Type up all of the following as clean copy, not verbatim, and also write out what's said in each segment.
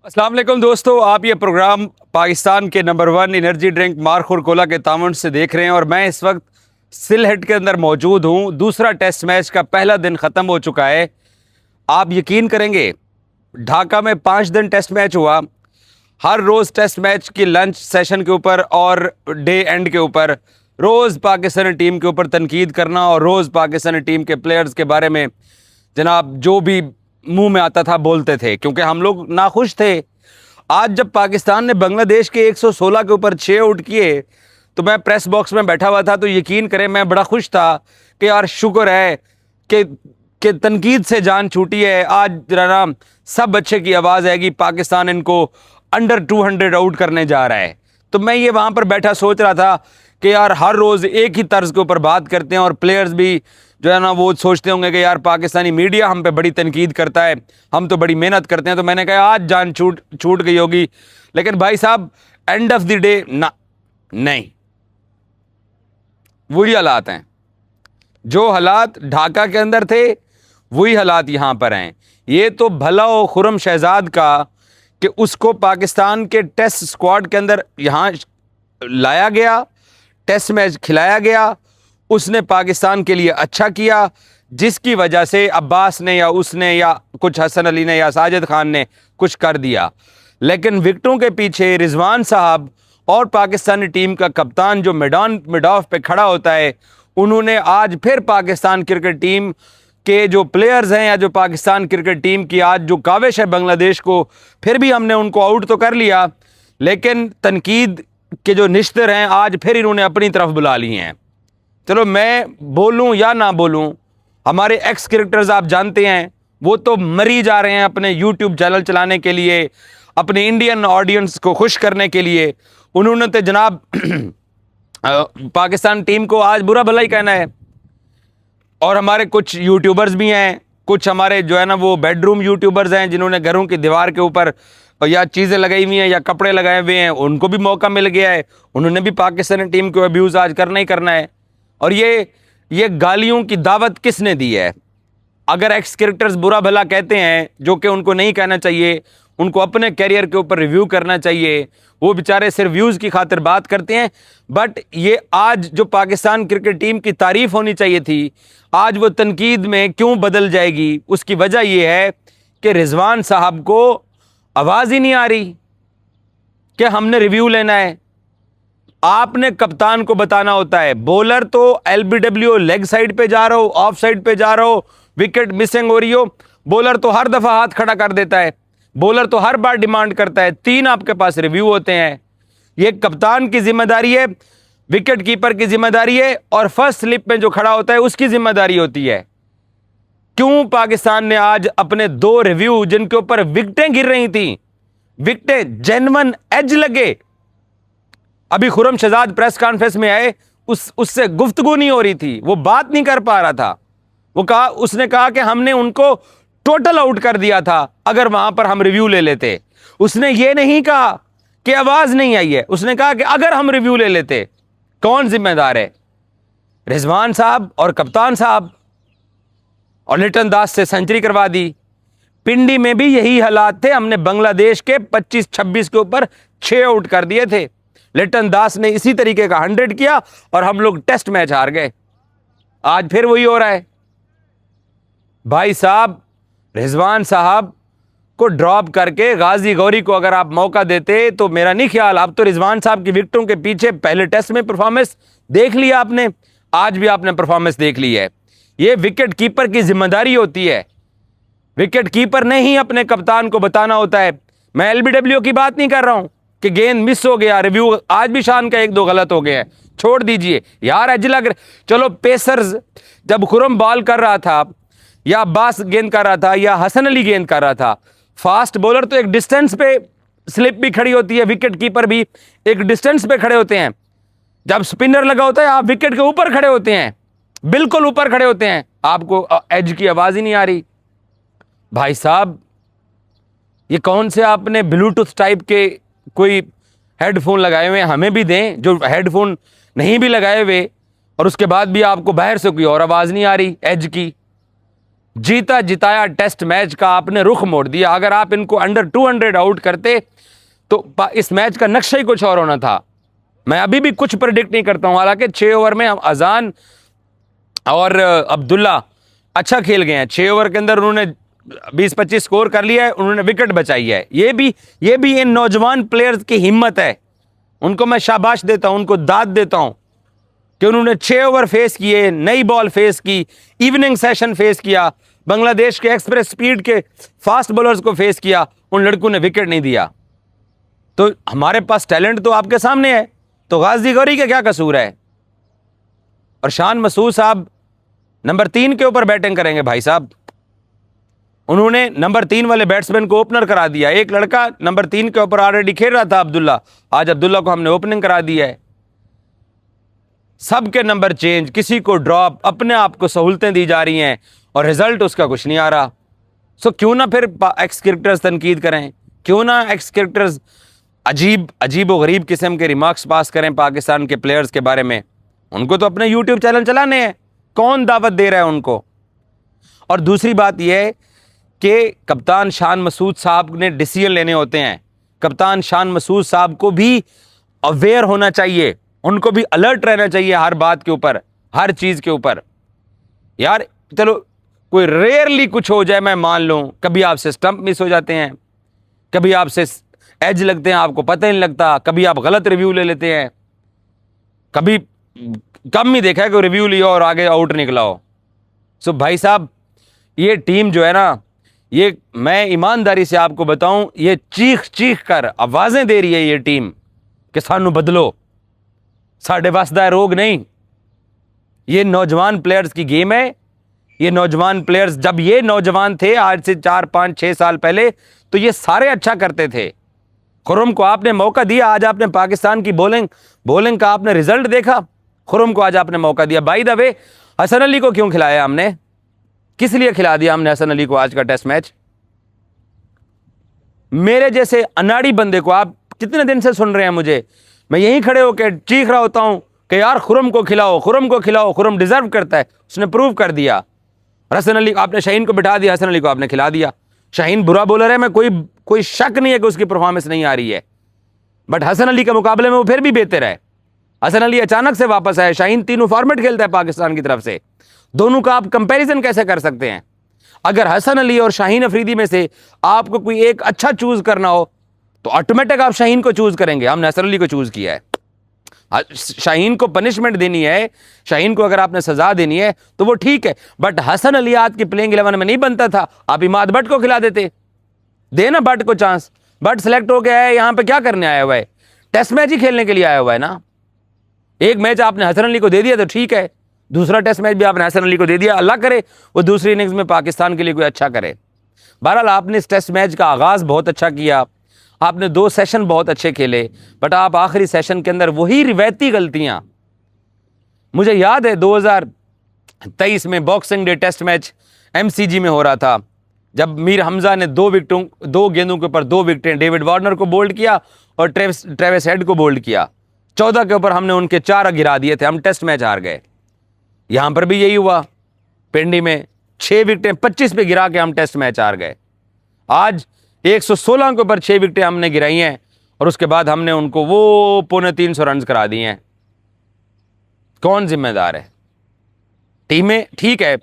अस्सलाम वालेकुम दोस्तों, आप ये प्रोग्राम पाकिस्तान के number 1 energy drink mark Cola के तावन से देख रहे हैं और मैं इस वक्त सिलहेट के अंदर मौजूद हूँ। दूसरा टेस्ट मैच का पहला दिन ख़त्म हो चुका है। आप यकीन करेंगे, ढाका में 5 दिन टेस्ट मैच हुआ। हर रोज़ टेस्ट मैच की लंच सेशन के ऊपर और डे एंड के ऊपर रोज़ पाकिस्तानी टीम के ऊपर तनकीद करना और रोज़ पाकिस्तानी टीम के प्लेयर्स के बारे में जनाब जो भी मुंह में आता था बोलते थे, क्योंकि हम लोग नाखुश थे। आज जब पाकिस्तान ने बांग्लादेश के 116 के ऊपर 6 आउट किए तो मैं प्रेस बॉक्स में बैठा हुआ था, तो यकीन करें मैं बड़ा खुश था कि यार शुक्र है कि तनकीद से जान छूटी है। आज जरा ना सब बच्चे की आवाज़ आएगी, पाकिस्तान इनको अंडर 200 आउट करने जा रहा है। तो मैं ये वहाँ पर बैठा सोच रहा था कि यार हर रोज़ एक ही तर्ज के ऊपर बात करते हैं और प्लेयर्स भी जो है ना वो सोचते होंगे कि यार पाकिस्तानी मीडिया हम पे बड़ी तनकीद करता है, हम तो बड़ी मेहनत करते हैं। तो मैंने कहा आज जान छूट गई होगी, लेकिन भाई साहब एंड ऑफ द डे नहीं, वही हालात हैं। जो हालात ढाका के अंदर थे वही हालात यहाँ पर हैं। ये तो भला हो खुर्रम शहजाद का कि उसको पाकिस्तान के टेस्ट स्क्वाड के अंदर यहाँ लाया गया, टेस्ट मैच खिलाया गया, उसने पाकिस्तान के लिए अच्छा किया, जिसकी वजह से अब्बास ने या उसने या कुछ हसन अली ने या साजिद खान ने कुछ कर दिया। लेकिन विकेटों के पीछे रिजवान साहब और पाकिस्तानी टीम का कप्तान जो मैदान मिडॉफ पे खड़ा होता है, उन्होंने आज फिर पाकिस्तान क्रिकेट टीम के जो प्लेयर्स हैं या जो पाकिस्तान क्रिकेट टीम की आज जो काविश है बांग्लादेश को, फिर भी हमने उनको आउट तो कर लिया, लेकिन तनकीद के जो निश्तर हैं आज फिर इन्होंने अपनी तरफ बुला लिए हैं। चलो मैं बोलूं या ना बोलूं, हमारे एक्स क्रिकेटर्स आप जानते हैं वो तो मरी जा रहे हैं अपने यूट्यूब चैनल चलाने के लिए, अपने इंडियन ऑडियंस को खुश करने के लिए। उन्होंने तो जनाब पाकिस्तान टीम को आज बुरा भला ही कहना है। और हमारे कुछ यूट्यूबर्स भी हैं, कुछ हमारे जो है ना वो बेडरूम यूट्यूबर्स हैं जिन्होंने घरों की दीवार के ऊपर या चीज़ें लगाई हुई हैं या कपड़े लगाए हुए हैं, उनको भी मौका मिल गया है, उन्होंने भी पाकिस्तानी टीम को अब्यूज़ आज करना ही करना है। और ये गालियों की दावत किसने दी है? अगर एक्स क्रिकेटर्स बुरा भला कहते हैं, जो कि उनको नहीं कहना चाहिए, उनको अपने कैरियर के ऊपर रिव्यू करना चाहिए, वो बेचारे सिर्फ व्यूज़ की खातिर बात करते हैं। बट ये आज जो पाकिस्तान क्रिकेट टीम की तारीफ़ होनी चाहिए थी, आज वो तनकीद में क्यों बदल जाएगी? उसकी वजह ये है कि रिजवान साहब को आवाज़ ही नहीं आ रही कि हमने रिव्यू लेना है। आपने कप्तान को बताना होता है, बॉलर तो एलबीडब्ल्यू लेग साइड पे जा रहा हो, ऑफ साइड पे जा रहा हो, विकेट मिसिंग हो रही हो, बॉलर तो हर दफ़ा हाथ खड़ा कर देता है, बॉलर तो हर बार डिमांड करता है। 3 आपके पास रिव्यू होते हैं। ये कप्तान की जिम्मेदारी है, विकेट कीपर की जिम्मेदारी है और फर्स्ट स्लिप में जो खड़ा होता है उसकी जिम्मेदारी होती है। क्यों पाकिस्तान ने आज अपने 2 रिव्यू जिनके ऊपर विकेटें गिर रही थी, विकेटें जेन्युइन एज लगे, अभी खुर्रम शहजाद प्रेस कॉन्फ्रेंस में आए, उससे गुफ्तगू नहीं हो रही थी, वो बात नहीं कर पा रहा था। उसने कहा कि हमने उनको टोटल आउट कर दिया था अगर वहां पर हम रिव्यू ले लेते। उसने ये नहीं कहा कि आवाज नहीं आई है, उसने कहा कि अगर हम रिव्यू ले लेते। कौन जिम्मेदार है? रिजवान साहब और कप्तान साहब। और लिटन दास से सेंचुरी करवा दी। पिंडी में भी यही हालात थे, हमने बांग्लादेश के 25-26 के ऊपर 6 आउट कर दिए थे। लिटन दास ने इसी तरीके का 100 किया और हम लोग टेस्ट मैच हार गए। आज फिर वही हो रहा है। भाई साहब, रिजवान साहब को ड्रॉप करके गाजी गौरी को अगर आप मौका देते तो मेरा नहीं ख्याल, आप तो रिजवान साहब की विकेटों के पीछे पहले टेस्ट में परफॉर्मेंस देख लिया आपने, आज भी आपने परफॉर्मेंस देख ली है। यह विकेट कीपर की जिम्मेदारी होती है, विकेट कीपर ने ही अपने कप्तान को बताना होता है। मैं एलबीडब्ल्यू की बात नहीं कर रहा हूं कि गेंद मिस हो गया, रिव्यू आज भी शान का 1-2 गलत हो गया है, छोड़ दीजिए यार। अजला चलो, पेसर्स जब खुर्रम बॉल कर रहा था या अब्बास गेंद कर रहा था या हसन अली गेंद कर रहा था, फास्ट बॉलर तो एक डिस्टेंस पे स्लिप भी खड़ी होती है, विकेट कीपर भी एक डिस्टेंस पे खड़े होते हैं। जब स्पिनर लगा होता है आप विकेट के ऊपर खड़े होते हैं, बिल्कुल ऊपर खड़े होते हैं, आपको एज की आवाज ही नहीं आ रही। भाई साहब, ये कौन से आपने ब्लूटूथ टाइप के कोई हेडफोन लगाए हुए हैं? हमें भी दें जो हेडफोन नहीं भी लगाए हुए और उसके बाद भी आपको बाहर से कोई और आवाज़ नहीं आ रही एज की। जीता जिताया टेस्ट मैच का आपने रुख मोड़ दिया। अगर आप इनको अंडर 200 आउट करते तो इस मैच का नक्शा ही कुछ और होना था। मैं अभी भी कुछ प्रेडिक्ट नहीं करता हूं, हालांकि 6 ओवर में हम अजान और अब्दुल्ला अच्छा खेल गए हैं। 6 ओवर के अंदर उन्होंने 20-25 स्कोर कर लिया है, उन्होंने विकेट बचाई है। ये भी इन नौजवान प्लेयर्स की हिम्मत है, उनको मैं शाबाश देता हूं, उनको दाद देता हूं कि उन्होंने 6 ओवर फेस किए, नई बॉल फेस की, इवनिंग सेशन फेस किया, बांग्लादेश के एक्सप्रेस स्पीड के फास्ट बॉलर्स को फेस किया, उन लड़कों ने विकेट नहीं दिया। तो हमारे पास टैलेंट तो आपके सामने है, तो गाजी गौरी का क्या कसूर है? और शान मसूद साहब नंबर 3 के ऊपर बैटिंग करेंगे भाई साहब। उन्होंने नंबर 3 वाले बैट्समैन को ओपनर करा दिया। एक लड़का नंबर 3 के ऊपर ऑलरेडी खेल रहा था, अब्दुल्ला, आज अब्दुल्ला को हमने ओपनिंग करा दिया है। सबके नंबर चेंज, किसी को ड्रॉप, अपने आप को सहूलतें दी जा रही हैं और रिजल्ट उसका कुछ नहीं आ रहा। सो क्यों ना फिर एक्स क्रिकेटर्स तनकीद करें, क्यों ना एक्स क्रिकेटर्स अजीब व गरीब किस्म के रिमार्क्स पास करें पाकिस्तान के प्लेयर्स के बारे में। उनको तो अपने यूट्यूब चैनल चलाने हैं, कौन दावत दे रहा है उनको? और दूसरी बात यह है कि कप्तान शान मसूद साहब ने डिसीजन लेने होते हैं। कप्तान शान मसूद साहब को भी अवेयर होना चाहिए, उनको भी अलर्ट रहना चाहिए हर बात के ऊपर, हर चीज़ के ऊपर। यार चलो कोई रेयरली कुछ हो जाए मैं मान लूँ, कभी आपसे स्टंप मिस हो जाते हैं, कभी आपसे एज लगते हैं, आपको पता ही नहीं लगता, कभी आप गलत रिव्यू ले लेते हैं, कभी कम ही देखा है कि रिव्यू लिया और आगे आउट निकला हो। सो भाई साहब, ये टीम जो है ना, ये मैं ईमानदारी से आपको बताऊं, ये चीख कर आवाज़ें दे रही है ये टीम कि सानू बदलो, साढ़े वास्ता रोग नहीं। ये नौजवान प्लेयर्स की गेम है। ये नौजवान प्लेयर्स, जब ये नौजवान थे आज से 4-5-6 साल पहले, तो ये सारे अच्छा करते थे। खुरम को आपने मौका दिया, आज आपने पाकिस्तान की बॉलिंग का आपने रिजल्ट देखा। खुरम को आज आपने मौका दिया। By the way, Hasan Ali को क्यों खिलाया हमने? किस लिए खिला दिया हमने हसन अली को आज का टेस्ट मैच? मेरे जैसे अनाड़ी बंदे को आप कितने दिन से सुन रहे हैं मुझे, मैं यहीं खड़े होकर चीख रहा होता हूं कि यार खुरम को खिलाओ, खुरम को खिलाओ, खुरम डिजर्व करता है। उसने प्रूव कर दिया। हसन अली आपने शाहीन को बिठा दिया, हसन अली को आपने खिला दिया। शाहीन बुरा बॉलर है, मैं कोई शक नहीं है कि उसकी परफॉर्मेंस नहीं आ रही है, बट हसन अली के मुकाबले में वो फिर भी बेहतर है। हसन अली अचानक से वापस आए, शाहीन तीनों फॉर्मेट खेलता है पाकिस्तान की तरफ से। दोनों का आप कंपैरिजन कैसे कर सकते हैं? अगर हसन अली और शाहीन अफरीदी में से आपको कोई एक अच्छा चूज करना हो तो ऑटोमेटिक आप शाहीन को चूज करेंगे। हमने हसन अली को चूज किया है। शाहीन को पनिशमेंट देनी है, शाहीन को अगर आपने सजा देनी है तो वो ठीक है, बट हसन अली आज की प्लेइंग 11 में नहीं बनता था। आप इमाद भट्ट को खिला देते, देना भट्ट को चांस। भट्ट सिलेक्ट हो गया है, यहां पे क्या करने आया हुआ है? टेस्ट मैच ही खेलने के लिए आया हुआ है ना। एक मैच आपने हसन अली को दे दिया तो ठीक है, दूसरा टेस्ट मैच भी आपने हसन अली को दे दिया, अल्लाह करे वो दूसरी इनिंग्स में पाकिस्तान के लिए कोई अच्छा करे। बहरहाल आपने इस टेस्ट मैच का आगाज़ बहुत अच्छा किया, आपने 2 सेशन बहुत अच्छे खेले, बट आप आखिरी सेशन के अंदर वही रिवायती गलतियां। मुझे याद है 2023 में boxing day test match MCG में हो रहा था, जब मीर हमजा ने 2 गेंदों के ऊपर 2 विकेटें डेविड वार्नर को बोल्ड किया और ट्रेविस हेड को बोल्ड किया। 14 के ऊपर हमने उनके 4 गिरा दिए थे, हम टेस्ट मैच हार गए। यहां पर भी यही हुआ, पिंडी में 6 विकेटें 25 पे गिरा के हम टेस्ट मैच हार गए। आज 116 के ऊपर 6 विकेटें हमने गिराई हैं और उसके बाद हमने उनको वो 350 रन करा दिए हैं। कौन जिम्मेदार है? टीमें ठीक है,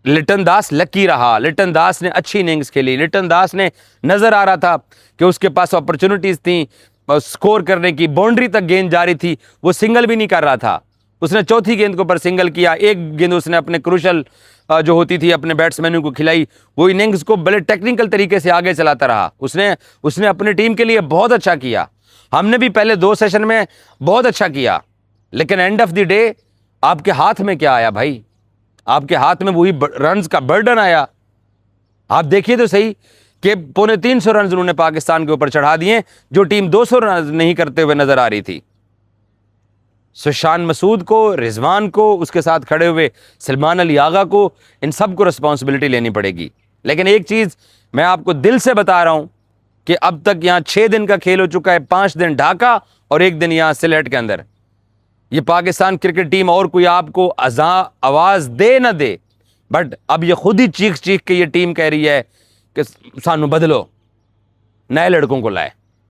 लिटन दास लकी रहा, लिटन दास ने अच्छी इनिंग्स खेली, लिटन दास ने नजर आ रहा था कि उसके पास अपॉर्चुनिटीज थी स्कोर करने की, बाउंड्री तक गेंद जा रही थी, वो सिंगल भी नहीं कर रहा था। उसने चौथी गेंद के ऊपर सिंगल किया, एक गेंद उसने अपने क्रूशल जो होती थी अपने बैट्समैनों को खिलाई। वो इनिंग्स को बड़े टेक्निकल तरीके से आगे चलाता रहा। उसने अपनी टीम के लिए बहुत अच्छा किया। हमने भी पहले 2 सेशन में बहुत अच्छा किया, लेकिन एंड ऑफ द डे आपके हाथ में क्या आया भाई? आपके हाथ में वही रन्स का बर्डन आया। आप देखिए तो सही कि 350 रन उन्होंने पाकिस्तान के ऊपर चढ़ा दिए, जो टीम 200 रन नहीं करते हुए नजर आ रही थी। शान मसूद को, रिजवान को, उसके साथ खड़े हुए सलमान अली आगा को, इन सब को रिस्पॉन्सिबिलिटी लेनी पड़ेगी। लेकिन एक चीज़ मैं आपको दिल से बता रहा हूं कि अब तक यहाँ 6 दिन का खेल हो चुका है, 5 दिन ढाका और 1 दिन यहाँ सिलेट के अंदर। ये पाकिस्तान क्रिकेट टीम और कोई आपको आवाज़ दे न दे, बट अब ये खुद ही चीख चीख के ये टीम कह रही है कि सानू बदलो, नए लड़कों को लाए।